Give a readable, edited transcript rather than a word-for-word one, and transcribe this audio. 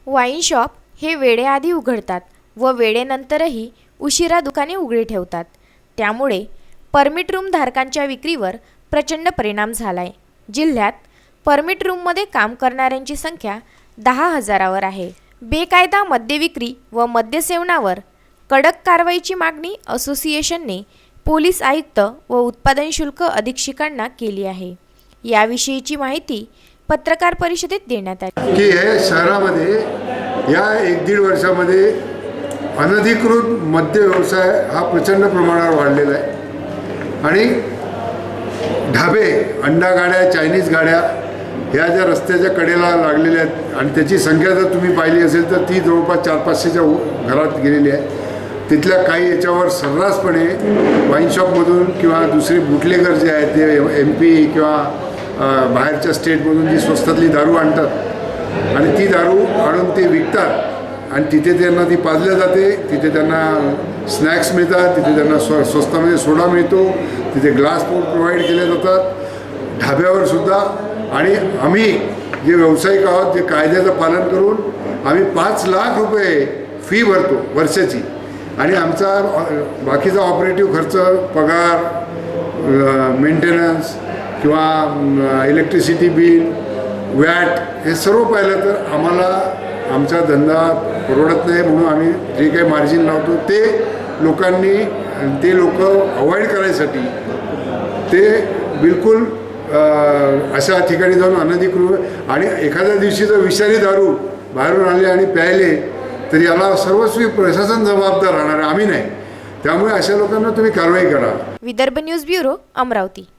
Wine shop हे वेळेआधी उघडतात व वेळेनंतरही उशिरा दुकाने उघडी ठेवतात। त्यामुळे परमिट रूम धारकांच्या विक्रीवर प्रचंड परिणाम झालाय। जिल्ह्यात परमिट रूममध्ये काम करणाऱ्यांची संख्या 10,000वर आहे। बेकायदा मद्य विक्री व मद्य सेवनावर कडक कारवाईची मागणी असोसिएशनने पोलीस आयुक्त व उत्पादन शुल्क अधीक्षकांना केली आहे। याविषयीची माहिती पत्रकार परिषदेत देण्यात आली की हे शहरामध्ये या 1-1.5 वर्षामध्ये अनधिकृत मद्य व्यवसाय हा प्रचंड प्रमाणावर वाढलेला आहे आणि ढाबे, अंडा गाड्या, चायनीज गाड्या ह्या ज्या रस्त्याच्या कडेला लागलेल्या आहेत आणि त्याची संख्या जर तुम्ही पाहिली असेल तर ती जवळपास 400-500च्या घरात गेलेली आहे। तिथल्या काही याच्यावर सर्रासपणे वाईन शॉपमधून किंवा दुसरे बुटलेगर जे आहेत ते MP किंवा बाहेरच्या स्टेटमधून जी स्वस्तातली दारू आणतात आणि ती दारू आणून ते विकतात आणि तिथे त्यांना ती पाजल्या जाते, तिथे त्यांना स्नॅक्स मिळतात, तिथे त्यांना स्वस्तामध्ये सोडा मिळतो, तिथे ग्लास प्रोव्हाइड केले जातात ढाब्यावर सुद्धा। आणि आम्ही जे व्यावसायिक आहोत जे कायद्याचं पालन करून आम्ही 5 लाख रुपये फी भरतो वर्षाची आणि आमचा बाकीचा ऑपरेटिव्ह खर्च, पगार, मेंटेनन्स किंवा इलेक्ट्रिसिटी बिल, वॅट हे सर्व पाहिलं तर आम्हाला आमचा धंदा परवडत नाही। म्हणून आम्ही जे काही मार्जिन लावतो ते लोक अवॉइड करायसाठी ते बिलकुल अशा ठिकाणी जाऊन अनधिकृत आणि एखाद्या दिवशी जर विषारी दारू बाहेरून आले आणि प्यायले तर याला सर्वस्वी प्रशासन जबाबदार राहणार आहे, आम्ही नाही। त्यामुळे अशा लोकांना तुम्ही कारवाई करा। Vidarbha news bureau, Amravati.